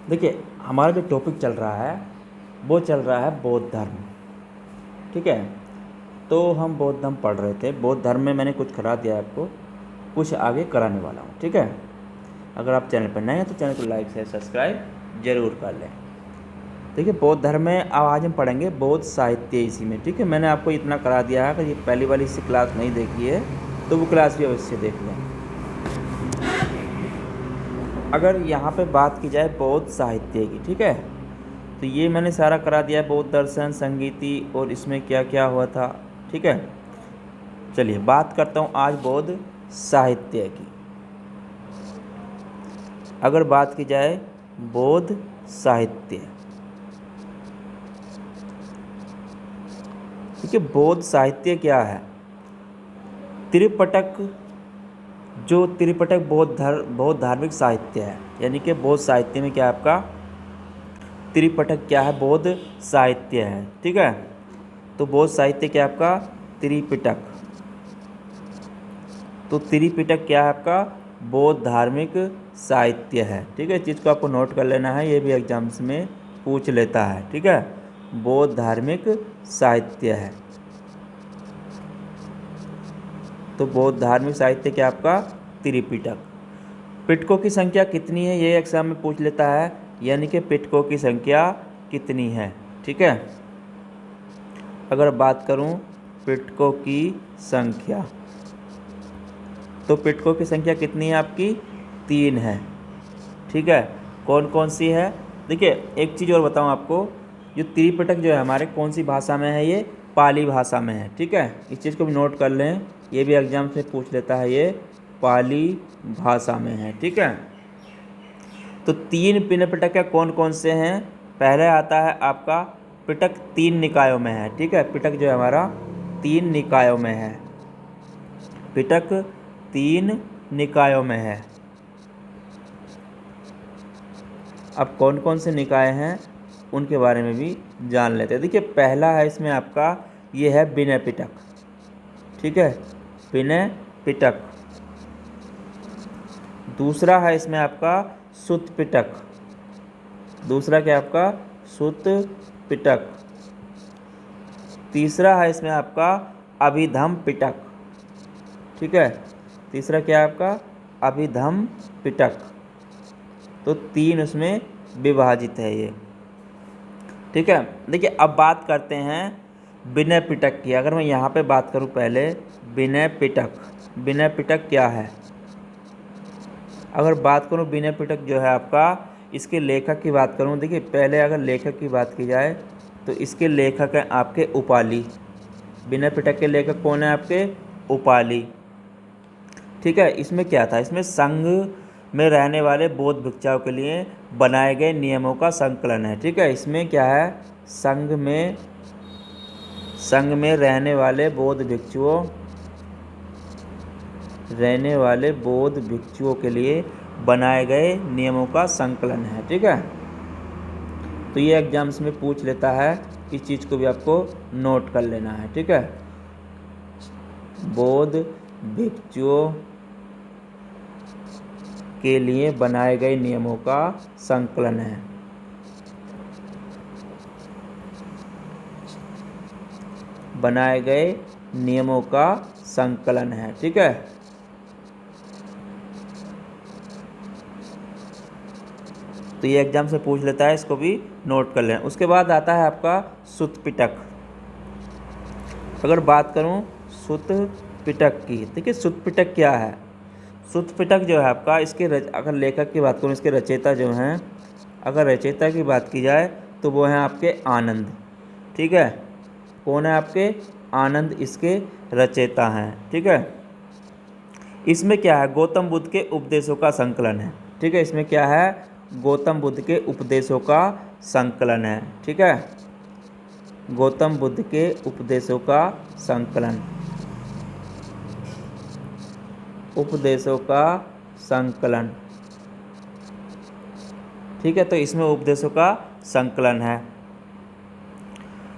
देखिए, हमारा जो टॉपिक चल रहा है वो चल रहा है बौद्ध धर्म। ठीक है, तो हम बौद्ध धर्म पढ़ रहे थे। बौद्ध धर्म में मैंने कुछ करा दिया आपको, कुछ आगे कराने वाला हूँ। ठीक है, अगर आप चैनल पर नए हैं तो चैनल को लाइक शेयर सब्सक्राइब जरूर कर लें। देखिए, बौद्ध धर्म में अब आज हम पढ़ेंगे बौद्ध साहित्य इसी में। ठीक है, मैंने आपको इतना करा दिया है। अगर ये पहली वाली सी क्लास नहीं देखी है तो वो क्लास भी अवश्य देख लें। अगर यहाँ पे बात की जाए बौद्ध साहित्य की, ठीक है, तो ये मैंने सारा करा दिया है, बौद्ध दर्शन, संगीति और इसमें क्या क्या हुआ था। ठीक है, चलिए बात करता हूँ आज बौद्ध साहित्य की। अगर बात की जाए बौद्ध साहित्य, ठीक है, बौद्ध साहित्य क्या है? त्रिपिटक, जो त्रिपिटक बौद्ध धार्मिक साहित्य है, यानी कि बौद्ध साहित्य में क्या है आपका त्रिपिटक क्या है? बौद्ध साहित्य है। ठीक है, तो बौद्ध साहित्य क्या है आपका? त्रिपिटक। तो त्रिपिटक क्या है आपका? बौद्ध धार्मिक साहित्य है। ठीक है, इस चीज़ को आपको नोट कर लेना है, ये भी एग्जाम्स में पूछ लेता है। ठीक है, बौद्ध धार्मिक साहित्य है। तो बौद्ध धार्मिक साहित्य क्या आपका? त्रिपिटक। पिटकों की संख्या कितनी है, ये एग्जाम में पूछ लेता है, यानी कि पिटकों की संख्या कितनी है। ठीक है, अगर बात करूं पिटकों की संख्या, तो पिटकों की संख्या कितनी है आपकी? 3 है। ठीक है, कौन कौन सी है? देखिए, एक चीज़ और बताऊं आपको, जो त्रिपिटक जो है हमारे कौन सी भाषा में है? ये पाली भाषा में है। ठीक है, इस चीज़ को भी नोट कर लें, ये भी एग्जाम से पूछ लेता है, ये पाली भाषा में है। ठीक है, तो 3 पिटक है, कौन कौन से हैं? पहले आता है आपका पिटक 3 निकायों में है। ठीक है, पिटक जो है हमारा 3 निकायों में है। पिटक 3 निकायों में है। अब कौन कौन से निकाय हैं उनके बारे में भी जान लेते हैं। देखिए, पहला है इसमें आपका, ये है विनय पिटक। ठीक है, विनय पिटक। दूसरा है इसमें आपका सुत्त पिटक। दूसरा क्या आपका? सुत्त पिटक। तीसरा है इसमें आपका अभिधम पिटक। ठीक है, तीसरा क्या है आपका? अभिधम पिटक। तो 3 उसमें विभाजित है ये। ठीक है, देखिए अब बात करते हैं विनय पिटक की। अगर मैं यहाँ पे बात करूँ पहले विनय पिटक, विनय पिटक क्या है? अगर बात करूँ विनय पिटक जो है आपका, इसके लेखक की बात करूँ, देखिए पहले अगर लेखक की बात की जाए तो इसके लेखक हैं आपके उपाली। विनय पिटक के लेखक कौन है आपके? उपाली। ठीक है, इसमें क्या था? इसमें संघ में रहने वाले बौद्ध भिक्षुओं के लिए बनाए गए नियमों का संकलन है। ठीक है, इसमें क्या है? संघ में रहने वाले बौद्ध भिक्षुओं के लिए बनाए गए नियमों का संकलन है। ठीक है, तो ये एग्जाम्स में पूछ लेता है, इस चीज़ को भी आपको नोट कर लेना है। ठीक है, बौद्ध भिक्षुओं के लिए बनाए गए नियमों का संकलन है। बनाए गए नियमों का संकलन है। ठीक है, तो ये एग्जाम से पूछ लेता है, इसको भी नोट कर लें। उसके बाद आता है आपका सुत्त पिटक। अगर बात करूं सुत्त पिटक की, देखिए सुत्त पिटक क्या है? सुत्त पिटक जो है आपका, इसके अगर लेखक की बात करूं, इसके रचयिता जो हैं, अगर रचयिता की बात की जाए तो वो हैं आपके आनंद। ठीक है, कौन है आपके? आनंद इसके रचयिता हैं। ठीक है, इसमें क्या है? गौतम बुद्ध के उपदेशों का संकलन है। ठीक है, इसमें क्या है? गौतम बुद्ध के उपदेशों का संकलन है। ठीक है, गौतम बुद्ध के उपदेशों का संकलन, उपदेशों का संकलन। ठीक है, तो इसमें उपदेशों का संकलन है।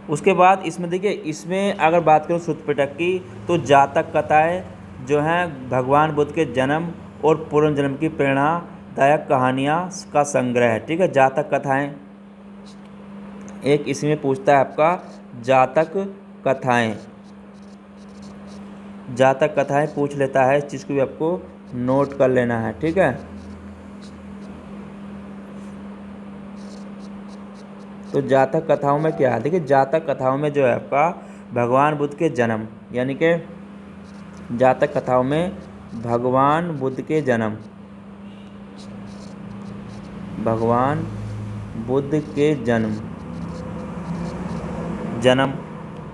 उसके बाद इसमें देखिए, इसमें अगर बात करूँ सुत्त पिटक की, तो जातक कथाएँ जो हैं भगवान बुद्ध के जन्म और पूर्व जन्म की प्रेरणा दायक कहानियाँ का संग्रह है। ठीक है, जातक कथाएं, एक इसमें पूछता है आपका जातक कथाएं, जातक कथाएं पूछ लेता है। इस चीज़ को भी आपको नोट कर लेना है। ठीक है, तो जातक कथाओं में क्या है, देखिए जातक कथाओं में जो है आपका भगवान बुद्ध के जन्म, यानी कि जातक कथाओं में भगवान बुद्ध के जन्म, भगवान बुद्ध के जन्म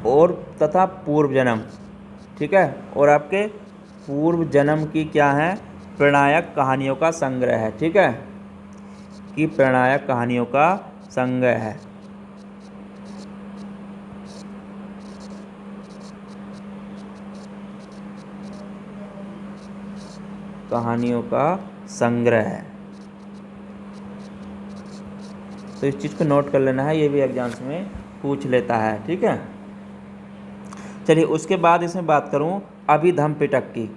और तथा पूर्व जन्म, ठीक है, और आपके पूर्व जन्म की क्या है, प्रेरणायक कहानियों का संग्रह है। ठीक है, कि प्रेरणायक कहानियों का संग्रह है। कहानियों का संग्रह है, तो इस चीज़ को नोट कर लेना है, ये भी एग्जाम्स में पूछ लेता है। ठीक है, चलिए उसके बाद इसमें बात करूं अभिधम पिटक की।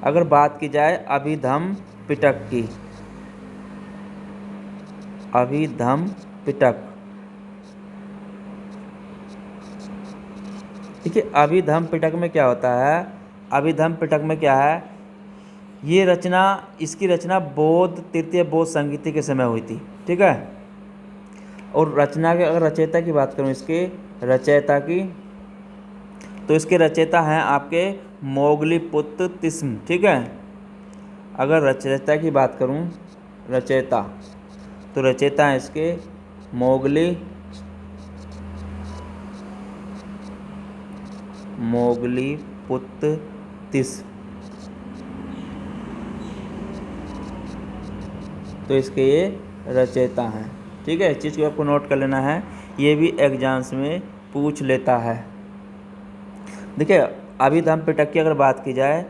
अगर बात की जाए अभिधम पिटक की, अभिधम पिटक, देखिए अभिधम पिटक में क्या होता है, अभिधम पिटक में क्या है, ये रचना, इसकी रचना बौद्ध तृतीय बौद्ध संगीति के समय हुई थी। ठीक है, और रचना के अगर रचयिता की बात करूं, इसके रचयिता की, तो इसके रचयिता हैं आपके मोगलीपुत्र तिस्म। ठीक है, अगर रचयिता की बात करूं, रचयिता, तो रचयिता हैं इसके मोगलीपुत्र तिस्म, तो इसके ये रचयिता हैं। ठीक है, इस चीज़ को आपको नोट कर लेना है, ये भी एग्जाम्स में पूछ लेता है। देखिए अभिधम पिटक की अगर बात की जाए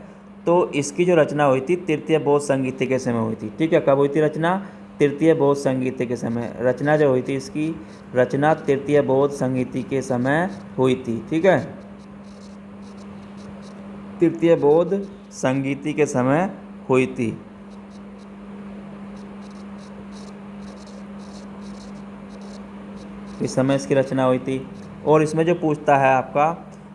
तो इसकी जो रचना हुई थी तृतीय बौद्ध संगीति के समय हुई थी। ठीक है, कब हुई थी रचना, तृतीय बौद्ध संगीति के समय रचना जो हुई थी, इसकी रचना तृतीय बौद्ध संगीति के समय हुई थी। ठीक है, तृतीय बौद्ध संगीति के समय हुई थी। इस समय इसकी रचना हुई थी। और इसमें जो पूछता है आपका,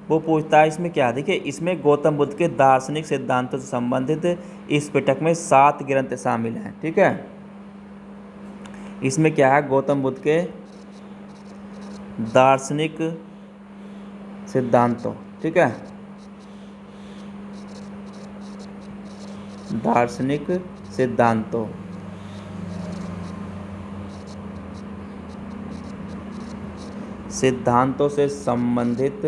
वो पूछता है इसमें क्या, देखिए इसमें गौतम बुद्ध के दार्शनिक सिद्धांतों से संबंधित इस पिटक में 7 ग्रंथ शामिल हैं। ठीक है, इसमें क्या है, गौतम बुद्ध के दार्शनिक सिद्धांतों, ठीक है, दार्शनिक सिद्धांतों से संबंधित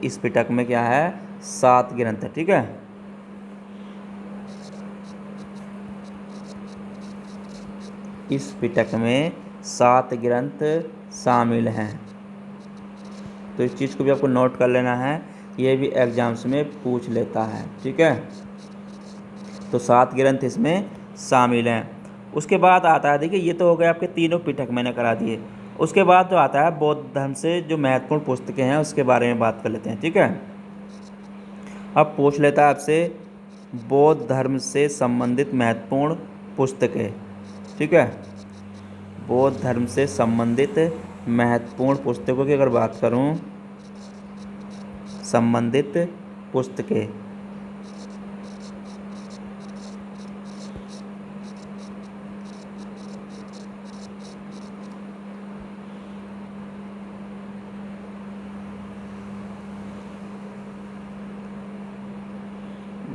इस पिटक में क्या है, 7 ग्रंथ है। ठीक है, इस पिटक में 7 ग्रंथ शामिल हैं, तो इस चीज़ को भी आपको नोट कर लेना है, ये भी एग्जाम्स में पूछ लेता है। ठीक है, तो 7 ग्रंथ इसमें शामिल हैं। उसके बाद आता है, देखिए ये तो हो गए आपके तीनों पिटक मैंने करा दिए। उसके बाद जो आता है बौद्ध धर्म से जो महत्वपूर्ण पुस्तकें हैं उसके बारे में बात कर लेते हैं। ठीक है, अब पूछ लेता है आपसे बौद्ध धर्म से संबंधित महत्वपूर्ण पुस्तकें। ठीक है, बौद्ध धर्म से संबंधित महत्वपूर्ण पुस्तकों की अगर बात करूं, संबंधित पुस्तकें,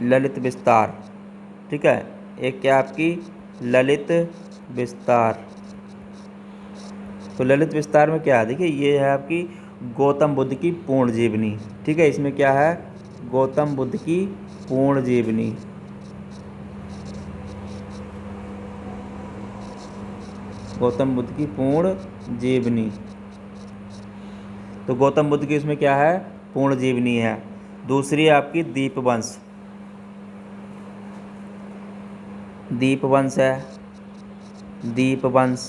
ललित विस्तार। ठीक है, एक क्या आपकी ललित विस्तार, तो ललित विस्तार में क्या है, देखिए ये है आपकी गौतम बुद्ध की पूर्ण जीवनी। ठीक है, इसमें क्या है, गौतम बुद्ध की पूर्ण जीवनी, गौतम बुद्ध की पूर्ण जीवनी, तो गौतम बुद्ध की इसमें क्या है, पूर्ण जीवनी है। दूसरी है आपकी दीपवंश, दीपवंश है, दीपवंश,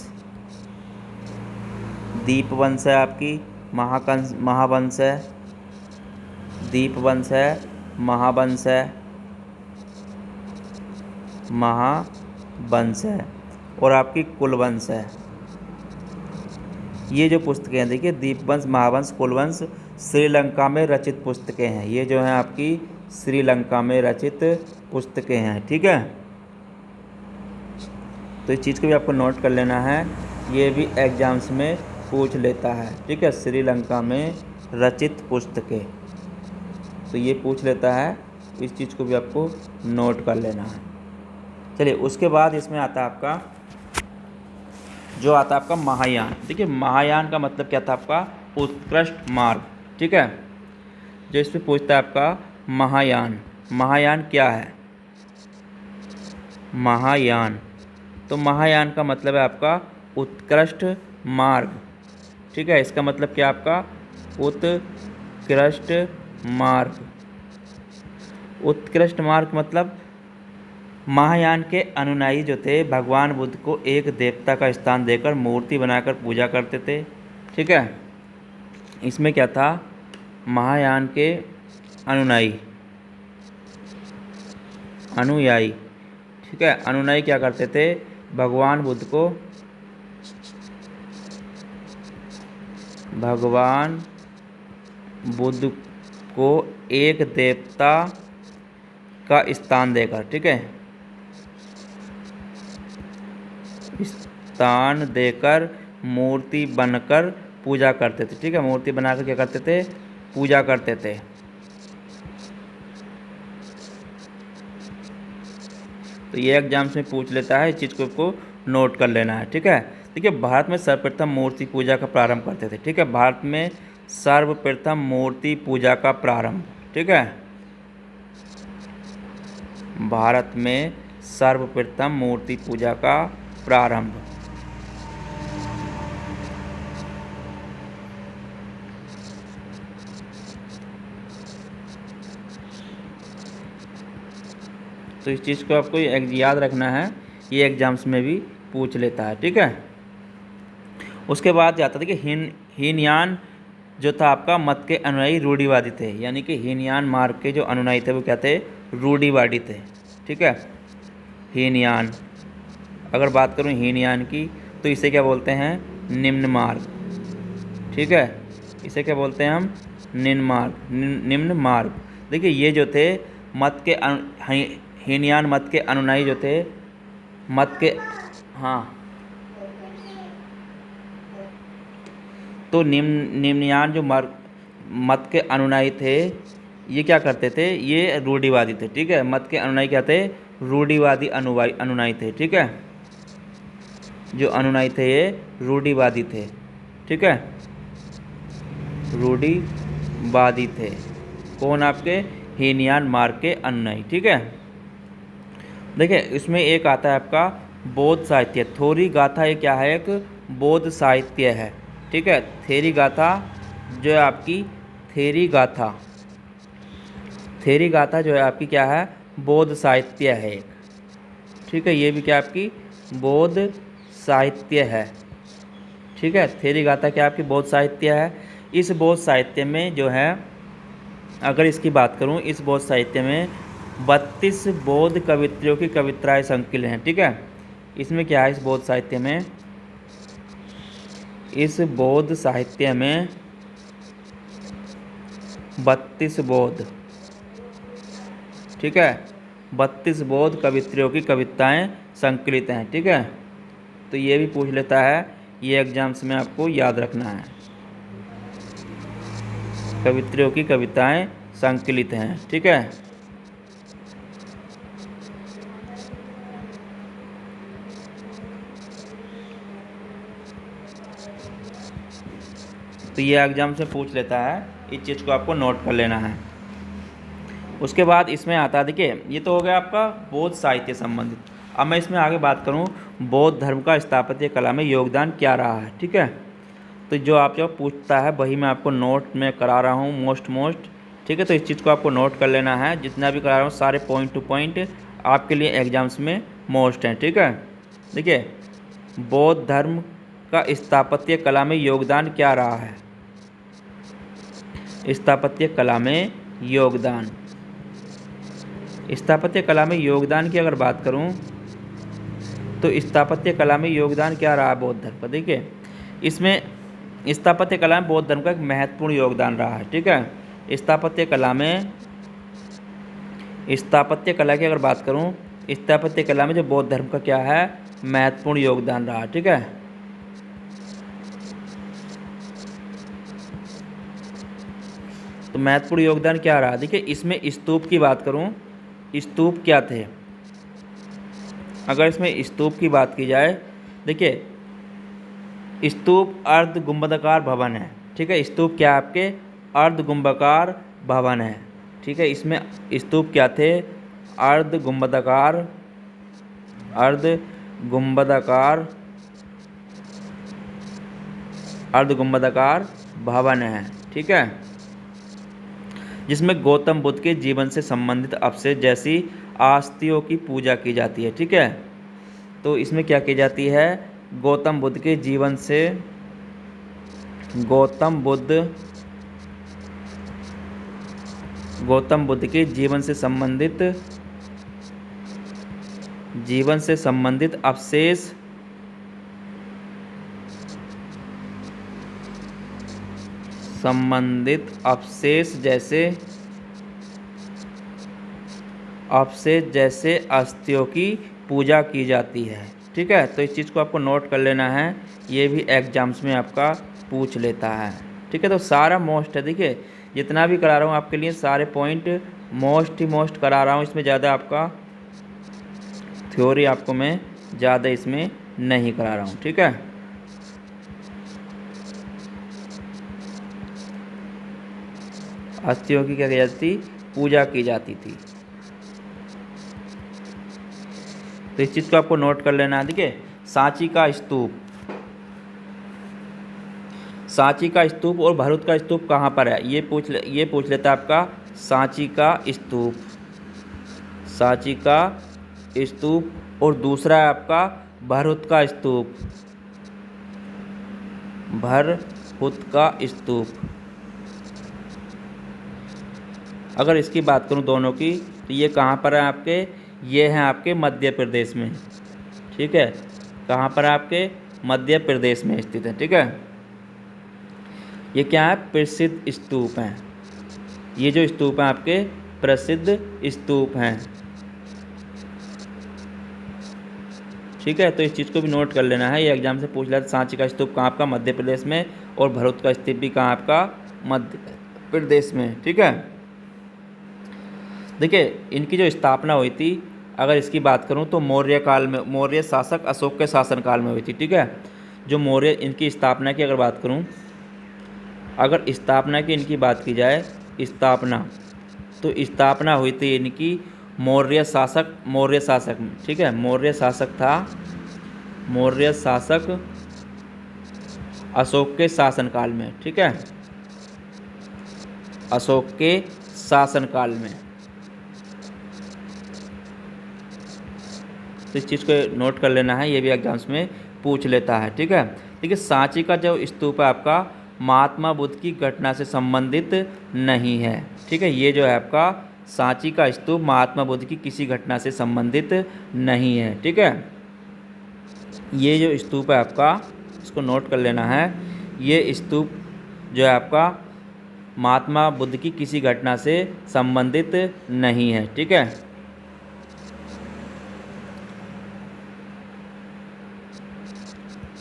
दीपवंश है आपकी, महावंश है, दीपवंश है, महावंश है, महावंश है और आपकी कुलवंश है। ये जो पुस्तकें हैं देखिए, दीपवंश, महावंश, कुलवंश श्रीलंका में रचित पुस्तकें हैं। ये जो हैं आपकी श्रीलंका में रचित पुस्तकें हैं। ठीक है, तो इस चीज़ को भी आपको नोट कर लेना है, ये भी एग्जाम्स में पूछ लेता है। ठीक है, श्रीलंका में रचित पुस्तकें, तो ये पूछ लेता है, इस चीज़ को भी आपको नोट कर लेना है। चलिए, उसके बाद इसमें आता है आपका जो आता है आपका महायान। देखिए, महायान का मतलब क्या था आपका? उत्कृष्ट मार्ग। ठीक है, जो इस पर पूछता है आपका महायान, महायान क्या है? महायान, तो महायान का मतलब है आपका उत्कृष्ट मार्ग। ठीक है, इसका मतलब क्या आपका? उत्कृष्ट मार्ग। उत्कृष्ट मार्ग मतलब महायान के अनुयायी जो थे भगवान बुद्ध को एक देवता का स्थान देकर मूर्ति बनाकर पूजा करते थे। ठीक है, इसमें क्या था? महायान के अनुयायी, ठीक है, अनुयायी क्या करते थे? भगवान बुद्ध को एक देवता का स्थान देकर, ठीक है, स्थान देकर मूर्ति बनकर पूजा करते थे। ठीक है, मूर्ति बनाकर क्या करते थे? पूजा करते थे। तो ये एग्जाम्स में पूछ लेता है, इस चीज़ को आपको नोट कर लेना है। ठीक है, देखिए, भारत में सर्वप्रथम मूर्ति पूजा का प्रारंभ करते थे। ठीक है, भारत में सर्वप्रथम मूर्ति पूजा का प्रारंभ, ठीक है, भारत में सर्वप्रथम मूर्ति पूजा का प्रारंभ। तो इस चीज़ को आपको याद रखना है, ये एग्जाम्स में भी पूछ लेता है। ठीक है, उसके बाद जाता था कि हीनयान जो था आपका मत के अनुयायी रूढ़िवादी थे, यानी कि हीनयान मार्ग के जो अनुयायी थे वो क्या थे? रूढ़िवादी थे। ठीक है, हीनयान, अगर बात करूँ हीनयान की तो इसे क्या बोलते हैं? निम्न मार्ग। ठीक है, इसे क्या बोलते हैं हम? निम्न मार्ग। देखिए, ये जो थे मत के हीनयान मत के अनुयायी जो थे तो निम्नयान जो मत के अनुयायी थे, ये क्या करते थे? ये रूढ़िवादी थे। ठीक है, मत के अनुयायी क्या थे? रूढ़िवादी अनुयायी थे। ठीक है, जो अनुयायी थे ये रूढ़िवादी थे। ठीक है, रूढ़िवादी थे। कौन? आपके हीनयान मार्ग के अनुयायी। ठीक है, देखिए, इसमें एक आता है आपका बौद्ध साहित्य। थोरी गाथा ये क्या है? एक बौद्ध साहित्य है। ठीक है, थेरी गाथा जो है आपकी थेरी गाथा जो है आपकी क्या है? बौद्ध साहित्य है एक। ठीक है, ये भी क्या आपकी बौद्ध साहित्य है। ठीक है, थेरी गाथा क्या आपकी बौद्ध साहित्य है। इस बौद्ध साहित्य में जो है, अगर इसकी बात करूं, इस बौद्ध साहित्य में 32 बौद्ध कवित्रियों की कविताएं संकलित हैं। ठीक है, इसमें क्या है? इस बौद्ध साहित्य में 32 बौद्ध, ठीक है, 32 बौद्ध कवित्रियों की कविताएं संकलित हैं। ठीक है, तो ये भी पूछ लेता है, ये एग्जाम्स में आपको याद रखना है, कवित्रियों की कविताएं संकलित हैं। ठीक है, तो ये एग्जाम से पूछ लेता है, इस चीज़ को आपको नोट कर लेना है। उसके बाद इसमें आता है, देखिए, ये तो हो गया आपका बौद्ध साहित्य संबंधित। अब मैं इसमें आगे बात करूं, बौद्ध धर्म का स्थापत्य कला में योगदान क्या रहा है। ठीक है, तो जो आप जब पूछता है वही मैं आपको नोट में करा रहा हूँ मोस्ट। ठीक है, तो इस चीज़ को आपको नोट कर लेना है, जितना भी करा रहा हूँ सारे पॉइंट टू पॉइंट आपके लिए एग्जाम्स में मोस्ट हैं। ठीक है, देखिए, बौद्ध धर्म का स्थापत्य कला में योगदान क्या रहा है? स्थापत्य कला में योगदान। स्थापत्य कला में योगदान की अगर बात करूं तो स्थापत्य कला में योगदान क्या रहा बौद्ध धर्म का। देखिए इसमें स्थापत्य कला में बौद्ध धर्म का एक महत्वपूर्ण योगदान रहा है। ठीक है, स्थापत्य कला की अगर बात करूं, स्थापत्य कला में जो बौद्ध धर्म का क्या है महत्वपूर्ण योगदान रहा। ठीक है, तो महत्वपूर्ण योगदान क्या रहा। देखिए इसमें स्तूप की बात करूं, स्तूप क्या थे। अगर इसमें स्तूप की बात की जाए, देखिए स्तूप अर्ध गुंबदाकार भवन है। ठीक है, स्तूप क्या आपके अर्ध गुंबदाकार भवन है। ठीक है, इसमें स्तूप क्या थे अर्ध गुंबदाकार भवन है। ठीक है, जिसमें गौतम बुद्ध के जीवन से संबंधित अवशेष जैसी आस्तियों की पूजा की जाती है। ठीक है, तो इसमें क्या की जाती है गौतम बुद्ध के जीवन से संबंधित अवशेष जैसे अस्थियों की पूजा की जाती है। ठीक है, तो इस चीज़ को आपको नोट कर लेना है, ये भी एग्जाम्स में आपका पूछ लेता है। ठीक है, तो सारा मोस्ट है। देखिए जितना भी करा रहा हूँ आपके लिए सारे पॉइंट मोस्ट करा रहा हूँ, इसमें ज़्यादा आपका थ्योरी आपको मैं ज़्यादा इसमें नहीं करा रहा हूँ। ठीक है, अस्थियों की क्या की जाती थी पूजा की जाती थी। तो इस चीज़ को आपको नोट कर लेना है। देखिए सांची का स्तूप और भरूच का स्तूप कहाँ पर है, ये पूछ लेता है आपका सांची का स्तूप और दूसरा है आपका भरूच का स्तूप। अगर इसकी बात करूं दोनों की तो ये कहाँ पर है आपके, ये हैं आपके मध्य प्रदेश में। ठीक है, कहाँ पर आपके मध्य प्रदेश में स्थित है। ठीक है, ये क्या है प्रसिद्ध स्तूप हैं। ये जो स्तूप हैं आपके प्रसिद्ध स्तूप हैं। ठीक है, तो इस चीज़ को भी नोट कर लेना है, ये एग्जाम से पूछ लेता है। सांची का स्तूप कहाँ आपका मध्य प्रदेश में और भरूच का स्तूप भी कहाँ आपका मध्य प्रदेश में। ठीक है, देखिए इनकी जो स्थापना हुई थी अगर इसकी बात करूं तो मौर्य शासक अशोक के शासनकाल में हुई थी। ठीक है, जो मौर्य इनकी स्थापना की अगर बात करूं, अगर स्थापना की इनकी बात की जाए तो स्थापना हुई थी इनकी मौर्य शासक में। ठीक है, मौर्य शासक अशोक के शासनकाल में। ठीक है, अशोक के शासनकाल में। तो इस चीज़ को नोट कर लेना है, ये भी एग्जाम्स में पूछ लेता है। ठीक है, देखिए सांची का जो स्तूप है आपका महात्मा बुद्ध की घटना से संबंधित नहीं है। ठीक है, ये जो है आपका सांची का स्तूप महात्मा बुद्ध की किसी घटना से संबंधित नहीं है। ठीक है, ये जो स्तूप है आपका इसको नोट कर लेना है, ये स्तूप जो है आपका महात्मा बुद्ध की किसी घटना से संबंधित नहीं है। ठीक है,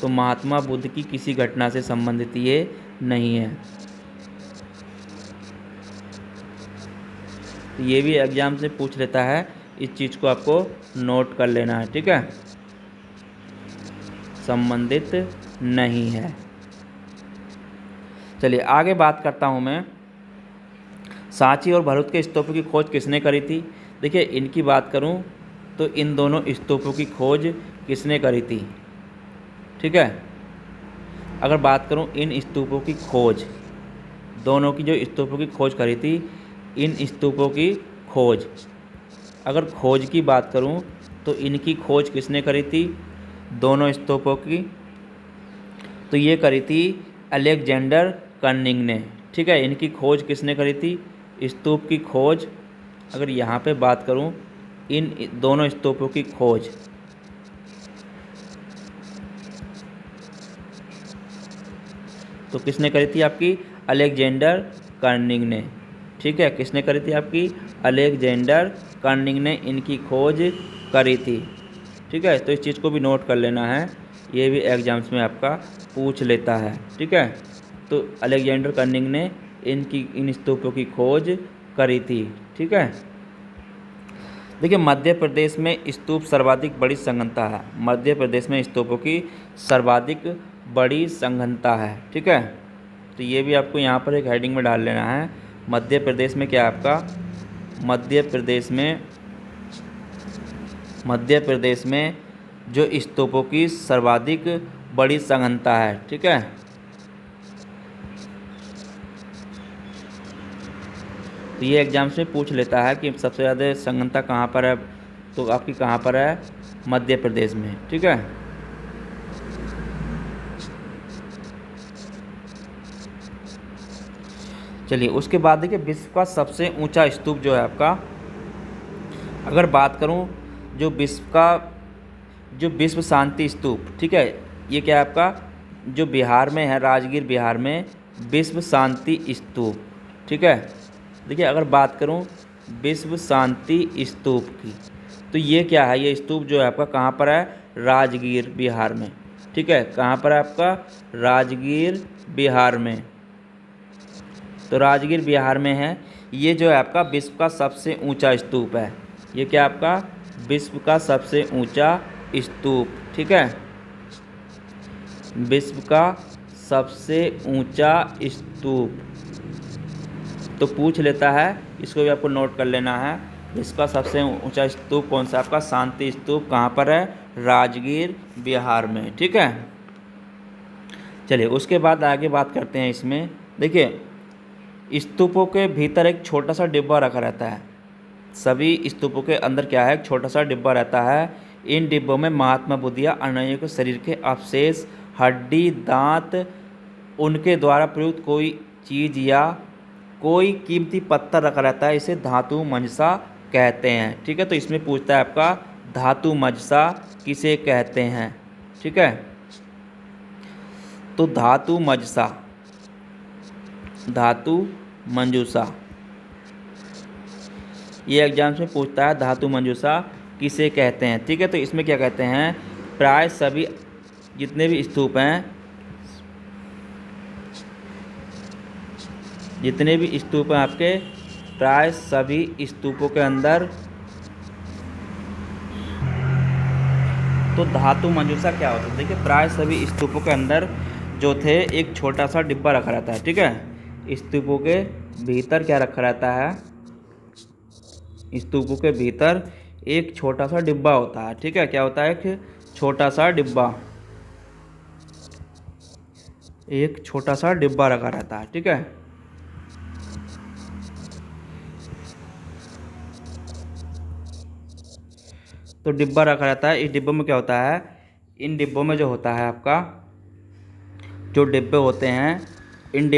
तो महात्मा बुद्ध की किसी घटना से संबंधित ये नहीं है। तो ये भी एग्जाम से पूछ लेता है, इस चीज़ को आपको नोट कर लेना है। ठीक है, संबंधित नहीं है। चलिए आगे बात करता हूँ मैं, सांची और भरूच के स्तूपों की खोज किसने करी थी। देखिए इनकी बात करूँ तो इन दोनों स्तूपों की खोज किसने करी थी। ठीक है, अगर बात करूं इन स्तूपों की खोज, दोनों की जो स्तूपों की खोज करी थी, इन स्तूपों की खोज, अगर खोज की बात करूं तो इनकी खोज किसने करी थी दोनों स्तूपों की, तो ये करी थी अलेक्जेंडर कर्निंग ने। ठीक है, इनकी खोज किसने करी थी स्तूप की खोज, अगर यहाँ पे बात करूँ इन दोनों स्तूपों की खोज, तो किसने करी थी? आपकी अलेक्जेंडर कर्निंग ने। ठीक है, किसने करी थी? आपकी अलेक्जेंडर कर्निंग ने इनकी खोज करी थी। ठीक है, तो इस चीज़ को भी नोट कर लेना है, ये भी एग्जाम्स में आपका पूछ लेता है। ठीक है, तो अलेक्जेंडर कर्निंग ने इन स्तूपों की खोज करी थी। ठीक है, देखिए मध्य प्रदेश में स्तूप सर्वाधिक बड़ी संघनता है। मध्य प्रदेश में स्तूपों की सर्वाधिक बड़ी संघनता है। ठीक है, तो ये भी आपको यहाँ पर एक हेडिंग में डाल लेना है। मध्य प्रदेश में क्या है आपका? मध्य प्रदेश में जो स्तूपों की सर्वाधिक बड़ी संघनता है। ठीक है, तो ये एग्जाम्स में पूछ लेता है कि सबसे ज़्यादा संघनता कहाँ पर है, तो आपकी कहाँ पर है? मध्य प्रदेश में। ठीक है, चलिए उसके बाद देखिए विश्व का सबसे ऊंचा स्तूप जो है आपका, अगर बात करूं जो विश्व शांति स्तूप, ठीक है, ये क्या है आपका? जो बिहार में है, राजगीर बिहार में विश्व शांति स्तूप। ठीक है, देखिए अगर बात करूं विश्व शांति स्तूप की, तो ये क्या है? ये स्तूप जो है आपका कहाँ पर है? राजगीर बिहार में। ठीक है, कहाँ पर है आपका? राजगीर बिहार में। तो राजगीर बिहार में है। ये जो है आपका विश्व का सबसे ऊंचा स्तूप है। ये क्या आपका? विश्व का सबसे ऊंचा स्तूप। ठीक है, विश्व का सबसे ऊंचा स्तूप तो पूछ लेता है, इसको भी आपको नोट कर लेना है। विश्व का सबसे ऊंचा स्तूप कौन सा? आपका शांति स्तूप। कहाँ पर है? राजगीर बिहार में। ठीक है, चलिए उसके बाद आगे बात करते हैं। इसमें देखिए स्तूपों के भीतर एक छोटा सा डिब्बा रखा रहता है। सभी स्तूपों के अंदर क्या है? एक छोटा सा डिब्बा रहता है। इन डिब्बों में महात्मा बुद्ध या अनुयायियों के शरीर के अवशेष, हड्डी, दांत, उनके द्वारा प्रयुक्त कोई चीज़ या कोई कीमती पत्थर रखा रहता है। इसे धातु मंजसा कहते हैं। ठीक है, तो इसमें पूछता है आपका धातु मंजसा किसे कहते हैं? ठीक है, तो धातु मंजूषा, ये एग्जाम्स में पूछता है धातु मंजूषा किसे कहते हैं। ठीक है, तो इसमें क्या कहते हैं? प्राय सभी जितने भी स्तूप हैं, आपके, प्राय सभी स्तूपों के अंदर, तो धातु मंजूषा क्या होता है? देखिए प्राय सभी स्तूपों के अंदर जो थे एक छोटा सा डिब्बा रखा रहता है। ठीक है, स्तूपों के भीतर क्या रखा रहता है? स्तूपों के भीतर एक छोटा सा डिब्बा होता है। ठीक है, क्या होता है? एक छोटा सा डिब्बा रखा रहता है। ठीक है, तो डिब्बा रखा रहता है। इस डिब्बे में क्या होता है? इन डिब्बों में जो होता है आपका, जो डिब्बे होते हैं, इन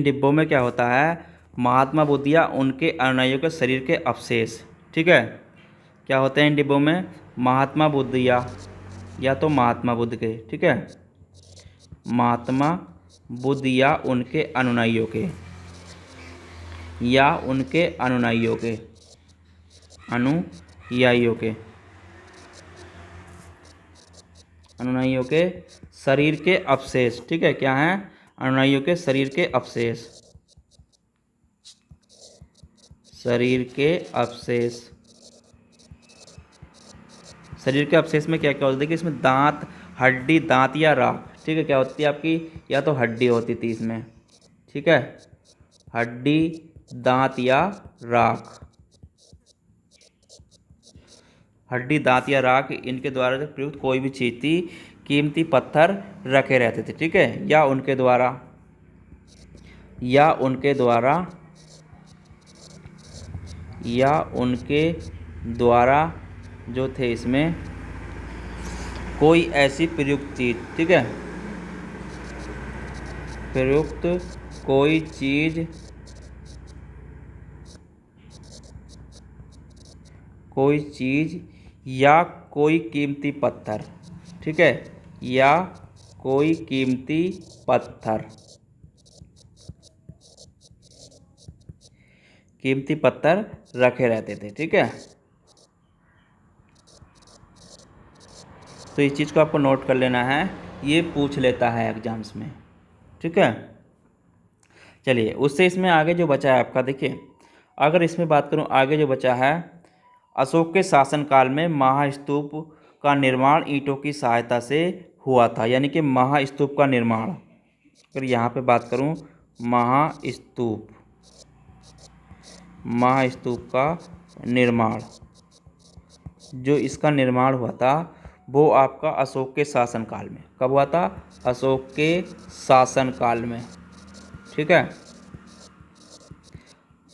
डिब्बों में क्या होता है? महात्मा बुद्ध या उनके अनुयायियों के शरीर के अवशेष। ठीक है, क्या होते हैं इन डिब्बों में? महात्मा बुद्ध या तो महात्मा बुद्ध के, ठीक है, महात्मा बुद्ध या उनके अनुयायियों के, अनुयायियों के शरीर के अवशेष। ठीक है, क्या हैं? अनुयायियों के शरीर के अवशेष, शरीर के अवशेष में क्या क्या होता है? देखिए इसमें दांत, हड्डी, दांत या राख। ठीक है, क्या होती है आपकी? या तो हड्डी होती थी इसमें। ठीक है, हड्डी, दांत या राख, इनके द्वारा जो प्रयुक्त कोई भी चीज़ थी, कीमती पत्थर रखे रहते थे। ठीक है, या उनके द्वारा जो थे इसमें कोई ऐसी प्रयुक्त चीज़, ठीक है, प्रयुक्त कोई चीज़ या कोई कीमती पत्थर, ठीक है, या कोई कीमती पत्थर रखे रहते थे, ठीक है। तो इस चीज़ को आपको नोट कर लेना है, ये पूछ लेता है एग्जाम्स में, ठीक है। चलिए उससे इसमें आगे जो बचा है आपका, देखिए अगर इसमें बात करूं, आगे जो बचा है, अशोक के शासनकाल में महास्तूप का निर्माण ईंटों की सहायता से हुआ था, यानी कि महास्तूप का निर्माण, अगर यहाँ पे बात करूं, महास्तूप का निर्माण, जो इसका निर्माण हुआ था वो आपका अशोक के शासनकाल में। कब हुआ था? अशोक के शासनकाल में, ठीक है।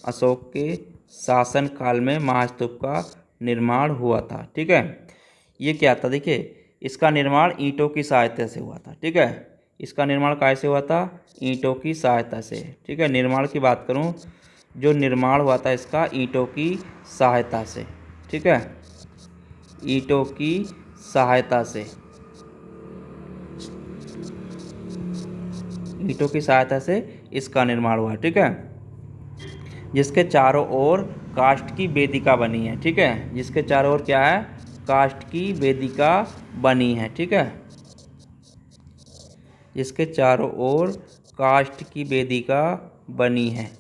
अशोक के शासनकाल में महास्तूप का निर्माण हुआ था, ठीक है। ये क्या था? देखिए इसका निर्माण ईंटों की सहायता से हुआ था, ठीक है। इसका निर्माण कैसे हुआ था? ईंटों की सहायता से, ठीक है। निर्माण की बात करूं, जो निर्माण हुआ था इसका ईंटों की सहायता से, ठीक है, ईंटों की सहायता से, ईंटों की सहायता से इसका निर्माण हुआ, ठीक है। जिसके चारों ओर काष्ठ की वेदिका बनी है, ठीक है। जिसके चारों ओर क्या है? काष्ठ की वेदिका बनी है, ठीक है। जिसके चारों ओर काष्ठ की वेदिका बनी है।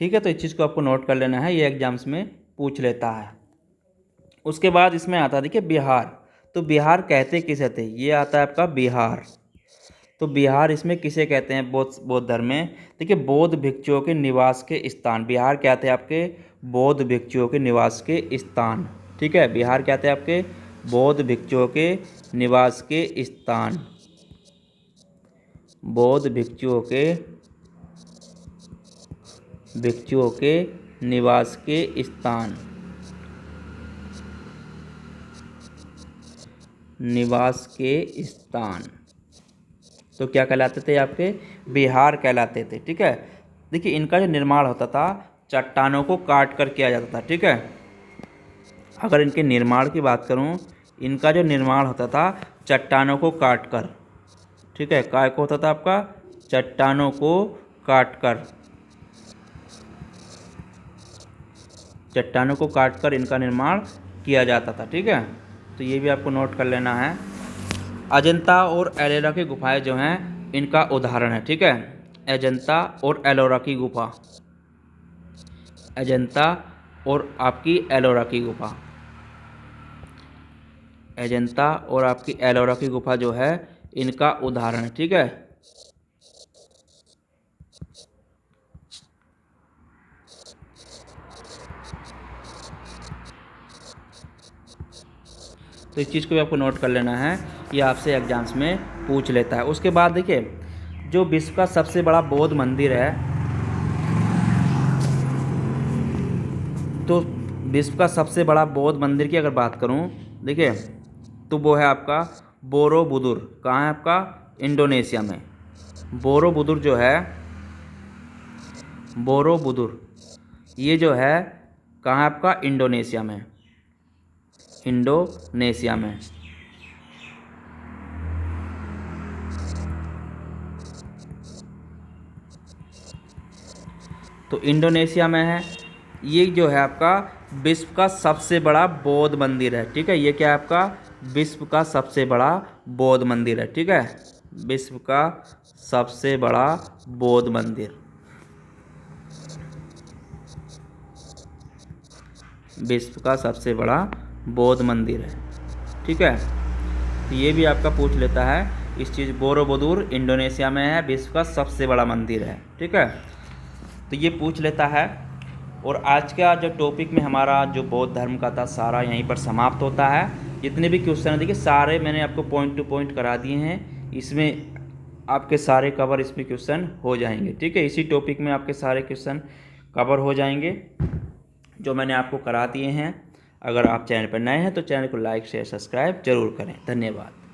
ठीक है, तो इस चीज़ को आपको नोट कर लेना है, ये एग्जाम्स में पूछ लेता है। उसके बाद इसमें आता है, देखिए बिहार। तो बिहार कहते किसे थे? ये आता है आपका बिहार। तो बिहार इसमें किसे कहते हैं बौद्ध धर्म में? देखिए बौद्ध भिक्षुओं के निवास के स्थान। बिहार क्या थे आपके? बौद्ध भिक्षुओं के निवास के स्थान, ठीक है। बिहार क्या थे आपके? बौद्ध भिक्षुओं के निवास के स्थान, बौद्ध भिक्षुओं के निवास के स्थान, निवास के स्थान। तो क्या कहलाते थे आपके? बिहार कहलाते थे, ठीक है। देखिए इनका जो निर्माण होता था चट्टानों को काट कर किया जाता था, ठीक है। अगर इनके निर्माण की बात करूं, इनका जो निर्माण होता था चट्टानों को काट कर, ठीक है। काय को होता था आपका? चट्टानों को काट कर, चट्टानों को काटकर इनका निर्माण किया जाता था, ठीक है। तो ये भी आपको नोट कर लेना है। अजंता और एलोरा की गुफाएं जो हैं इनका उदाहरण है, ठीक है। अजंता और एलोरा की गुफा, अजंता और आपकी एलोरा की गुफा, अजंता और आपकी एलोरा की गुफा जो है इनका उदाहरण है, ठीक है। तो इस चीज़ को भी आपको नोट कर लेना है, ये आपसे एग्जाम्स में पूछ लेता है। उसके बाद देखिए जो विश्व का सबसे बड़ा बौद्ध मंदिर है, तो विश्व का सबसे बड़ा बौद्ध मंदिर की अगर बात करूं, देखिए तो वो है आपका बोरोबुदुर। कहाँ है आपका? इंडोनेशिया में। बोरोबुदुर जो है, बोरोबुदुर ये जो है कहाँ है आपका? इंडोनेशिया में, इंडोनेशिया में। तो इंडोनेशिया में है। ये जो है आपका विश्व का सबसे बड़ा बौद्ध मंदिर है, ठीक है। ये क्या है आपका? विश्व का सबसे बड़ा बौद्ध मंदिर है, ठीक है। विश्व का सबसे बड़ा बौद्ध मंदिर, विश्व का सबसे बड़ा बौद्ध मंदिर है, ठीक है। तो ये भी आपका पूछ लेता है इस चीज़। बोरोबुदुर इंडोनेशिया में है, विश्व का सबसे बड़ा मंदिर है, ठीक है। तो ये पूछ लेता है। और आज का जो टॉपिक में हमारा जो बौद्ध धर्म का था सारा यहीं पर समाप्त होता है। जितने भी क्वेश्चन हैं देखिए सारे मैंने आपको पॉइंट टू पॉइंट करा दिए हैं, इसमें आपके सारे कवर इसमें क्वेश्चन हो जाएंगे, ठीक है। इसी टॉपिक में आपके सारे क्वेश्चन कवर हो जाएंगे। जो मैंने आपको करा दिए हैं। अगर आप चैनल पर नए हैं तो चैनल को लाइक शेयर सब्सक्राइब जरूर करें। धन्यवाद।